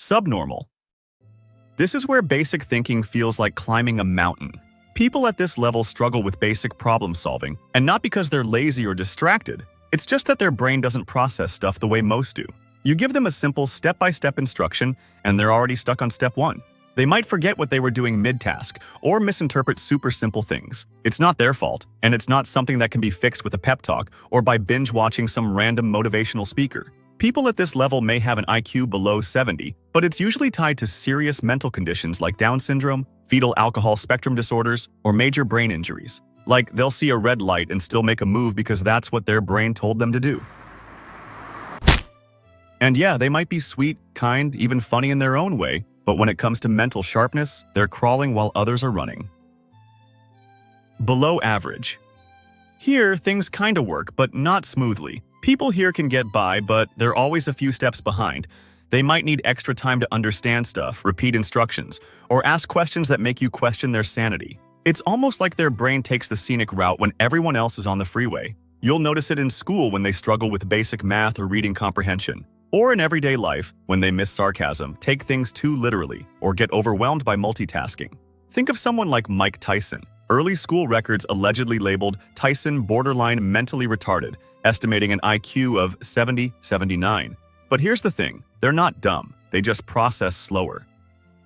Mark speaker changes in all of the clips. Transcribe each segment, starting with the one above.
Speaker 1: Subnormal. This is where basic thinking feels like climbing a mountain. People at this level struggle with basic problem solving, and not because they're lazy or distracted. It's just that their brain doesn't process stuff the way most do. You give them a simple step-by-step instruction, and they're already stuck on step 1. They might forget what they were doing mid-task, or misinterpret super simple things. It's not their fault, and it's not something that can be fixed with a pep talk or by binge-watching some random motivational speaker. People at this level may have an IQ below 70, but it's usually tied to serious mental conditions like Down syndrome, fetal alcohol spectrum disorders, or major brain injuries. Like, they'll see a red light and still make a move because that's what their brain told them to do. And yeah, they might be sweet, kind, even funny in their own way, but when it comes to mental sharpness, they're crawling while others are running. Below average. Here, things kinda work, but not smoothly. People here can get by, but they're always a few steps behind. They might need extra time to understand stuff, repeat instructions, or ask questions that make you question their sanity. It's almost like their brain takes the scenic route when everyone else is on the freeway. You'll notice it in school when they struggle with basic math or reading comprehension. Or in everyday life, when they miss sarcasm, take things too literally, or get overwhelmed by multitasking. Think of someone like Mike Tyson. Early school records allegedly labeled Tyson borderline mentally retarded, estimating an IQ of 70-79. But here's the thing, they're not dumb, they just process slower.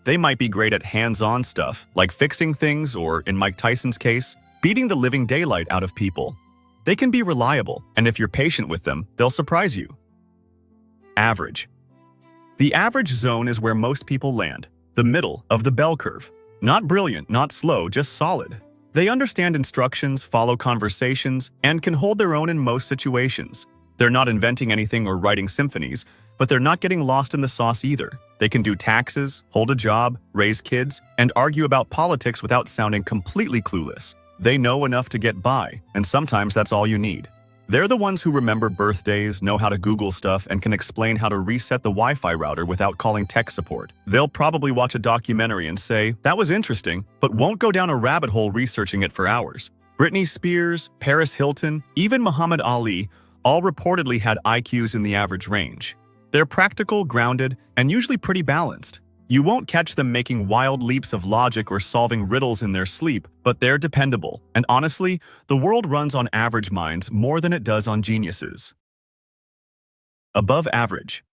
Speaker 1: They might be great at hands-on stuff, like fixing things or, in Mike Tyson's case, beating the living daylight out of people. They can be reliable, and if you're patient with them, they'll surprise you. Average. The average zone is where most people land, the middle of the bell curve. Not brilliant, not slow, just solid. They understand instructions, follow conversations, and can hold their own in most situations. They're not inventing anything or writing symphonies, but they're not getting lost in the sauce either. They can do taxes, hold a job, raise kids, and argue about politics without sounding completely clueless. They know enough to get by, and sometimes that's all you need. They're the ones who remember birthdays, know how to Google stuff, and can explain how to reset the Wi-Fi router without calling tech support. They'll probably watch a documentary and say, "That was interesting," but won't go down a rabbit hole researching it for hours. Britney Spears, Paris Hilton, even Muhammad Ali all reportedly had IQs in the average range. They're practical, grounded, and usually pretty balanced. You won't catch them making wild leaps of logic or solving riddles in their sleep, but they're dependable. And honestly, the world runs on average minds more than it does on geniuses. Above average.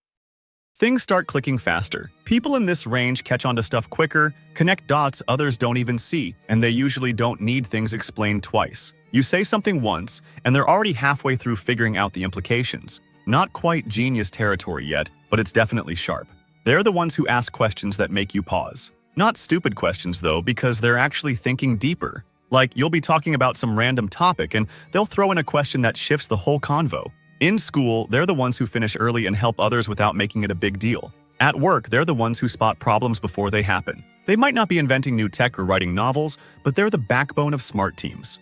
Speaker 1: Things start clicking faster. People in this range catch on to stuff quicker, connect dots others don't even see, and they usually don't need things explained twice. You say something once, and they're already halfway through figuring out the implications. Not quite genius territory yet, but it's definitely sharp. They're the ones who ask questions that make you pause. Not stupid questions though, because they're actually thinking deeper. Like, you'll be talking about some random topic and they'll throw in a question that shifts the whole convo. In school, they're the ones who finish early and help others without making it a big deal. At work, they're the ones who spot problems before they happen. They might not be inventing new tech or writing novels, but they're the backbone of smart teams.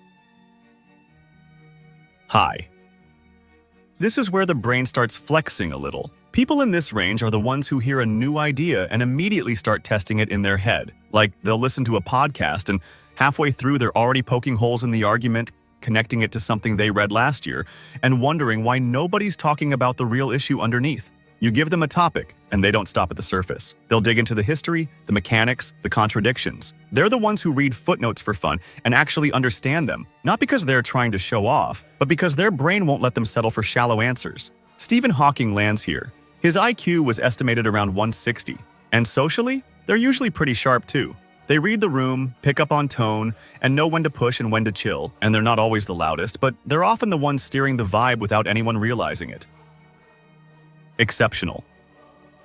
Speaker 1: High. This is where the brain starts flexing a little. People in this range are the ones who hear a new idea and immediately start testing it in their head. Like, they'll listen to a podcast and halfway through they're already poking holes in the argument, connecting it to something they read last year, and wondering why nobody's talking about the real issue underneath. You give them a topic, and they don't stop at the surface. They'll dig into the history, the mechanics, the contradictions. They're the ones who read footnotes for fun and actually understand them, not because they're trying to show off, but because their brain won't let them settle for shallow answers. Stephen Hawking lands here. His IQ was estimated around 160, and socially, they're usually pretty sharp too. They read the room, pick up on tone, and know when to push and when to chill, and they're not always the loudest, but they're often the ones steering the vibe without anyone realizing it. Exceptional.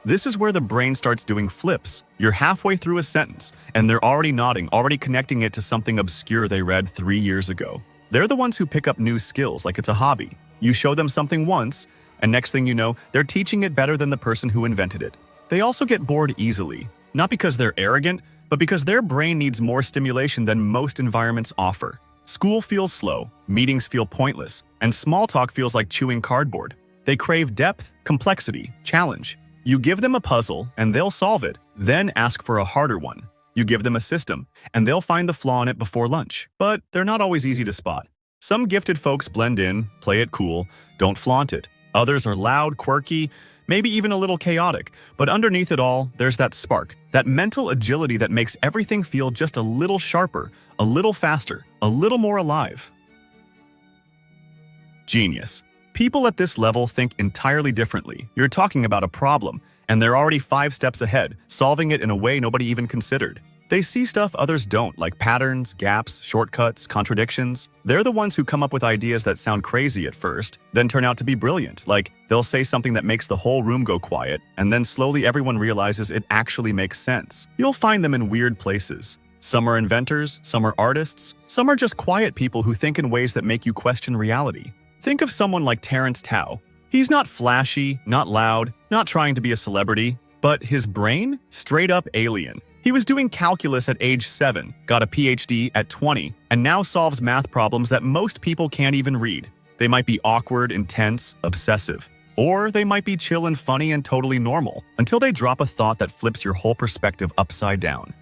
Speaker 1: This is where the brain starts doing flips. You're halfway through a sentence, and they're already nodding, already connecting it to something obscure they read 3 years ago. They're the ones who pick up new skills like it's a hobby. You show them something once, and next thing you know, they're teaching it better than the person who invented it. They also get bored easily, not because they're arrogant, but because their brain needs more stimulation than most environments offer. School feels slow, meetings feel pointless, and small talk feels like chewing cardboard. They crave depth, complexity, challenge. You give them a puzzle, and they'll solve it, then ask for a harder one. You give them a system, and they'll find the flaw in it before lunch. But they're not always easy to spot. Some gifted folks blend in, play it cool, don't flaunt it. Others are loud, quirky, maybe even a little chaotic, but underneath it all, there's that spark, that mental agility that makes everything feel just a little sharper, a little faster, a little more alive. Genius. People at this level think entirely differently. You're talking about a problem, and they're already 5 steps ahead, solving it in a way nobody even considered. They see stuff others don't, like patterns, gaps, shortcuts, contradictions. They're the ones who come up with ideas that sound crazy at first, then turn out to be brilliant. Like, they'll say something that makes the whole room go quiet, and then slowly everyone realizes it actually makes sense. You'll find them in weird places. Some are inventors, some are artists, some are just quiet people who think in ways that make you question reality. Think of someone like Terrence Tao. He's not flashy, not loud, not trying to be a celebrity, but his brain? Straight up alien. He was doing calculus at age 7, got a PhD at 20, and now solves math problems that most people can't even read. They might be awkward, intense, obsessive. Or they might be chill and funny and totally normal, until they drop a thought that flips your whole perspective upside down.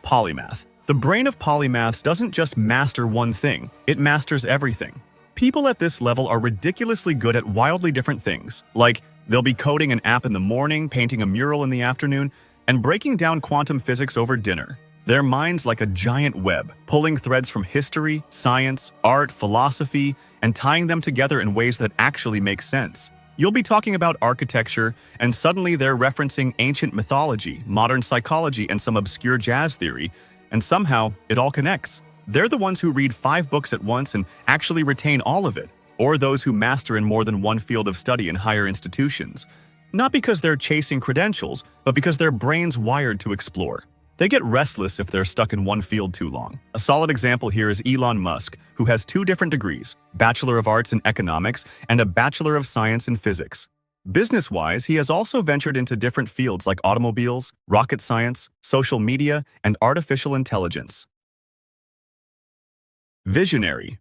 Speaker 1: Polymath. The brain of polymaths doesn't just master one thing, it masters everything. People at this level are ridiculously good at wildly different things, like they'll be coding an app in the morning, painting a mural in the afternoon, and breaking down quantum physics over dinner. Their mind's like a giant web, pulling threads from history, science, art, philosophy, and tying them together in ways that actually make sense. You'll be talking about architecture, and suddenly they're referencing ancient mythology, modern psychology, and some obscure jazz theory, and somehow it all connects. They're the ones who read 5 books at once and actually retain all of it, or those who master in more than one field of study in higher institutions. Not because they're chasing credentials, but because their brain's wired to explore. They get restless if they're stuck in one field too long. A solid example here is Elon Musk, who has 2 different degrees, Bachelor of Arts in Economics and a Bachelor of Science in Physics. Business-wise, he has also ventured into different fields like automobiles, rocket science, social media, and artificial intelligence. Visionary.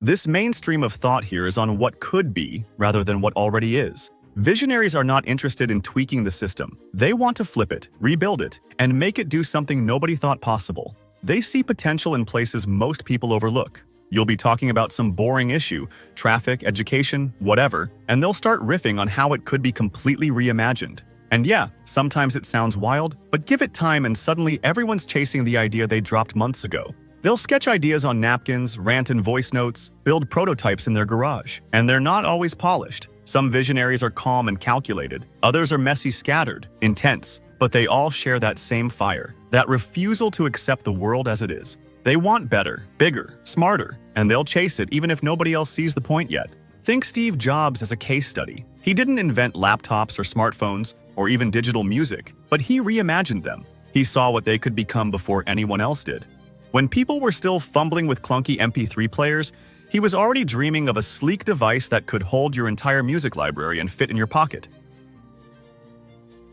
Speaker 1: This mainstream of thought here is on what could be rather than what already is. Visionaries are not interested in tweaking the system. They want to flip it, rebuild it, and make it do something nobody thought possible. They see potential in places most people overlook. You'll be talking about some boring issue, traffic, education, whatever, and they'll start riffing on how it could be completely reimagined. And yeah, sometimes it sounds wild, but give it time and suddenly everyone's chasing the idea they dropped months ago. They'll sketch ideas on napkins, rant in voice notes, build prototypes in their garage. And they're not always polished. Some visionaries are calm and calculated. Others are messy, scattered, intense. But they all share that same fire, that refusal to accept the world as it is. They want better, bigger, smarter, and they'll chase it even if nobody else sees the point yet. Think Steve Jobs as a case study. He didn't invent laptops or smartphones, or even digital music, but he reimagined them. He saw what they could become before anyone else did. When people were still fumbling with clunky MP3 players, he was already dreaming of a sleek device that could hold your entire music library and fit in your pocket.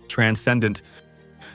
Speaker 1: Transcendent.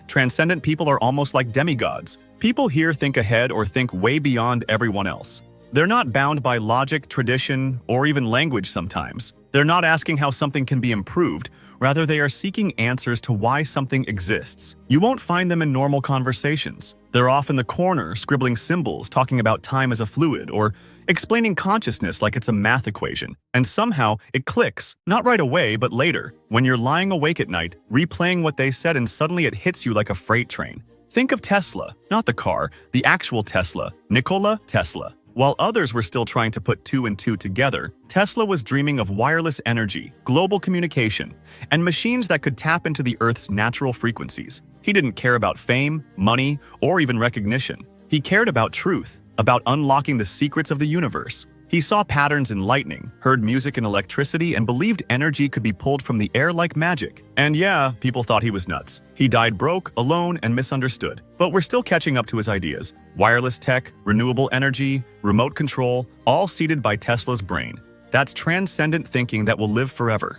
Speaker 1: Transcendent people are almost like demigods. People here think ahead or think way beyond everyone else. They're not bound by logic, tradition, or even language sometimes. They're not asking how something can be improved. Rather, they are seeking answers to why something exists. You won't find them in normal conversations. They're off in the corner, scribbling symbols, talking about time as a fluid, or explaining consciousness like it's a math equation. And somehow, it clicks, not right away, but later, when you're lying awake at night, replaying what they said and suddenly it hits you like a freight train. Think of Tesla, not the car, the actual Tesla, Nikola Tesla. While others were still trying to put 2 and 2 together, Tesla was dreaming of wireless energy, global communication, and machines that could tap into the Earth's natural frequencies. He didn't care about fame, money, or even recognition. He cared about truth, about unlocking the secrets of the universe. He saw patterns in lightning, heard music in electricity, and believed energy could be pulled from the air like magic. And yeah, people thought he was nuts. He died broke, alone, and misunderstood. But we're still catching up to his ideas. Wireless tech, renewable energy, remote control, all seeded by Tesla's brain. That's transcendent thinking that will live forever.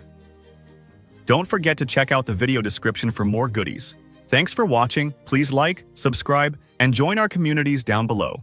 Speaker 1: Don't forget to check out the video description for more goodies. Thanks for watching. Please like, subscribe, and join our communities down below.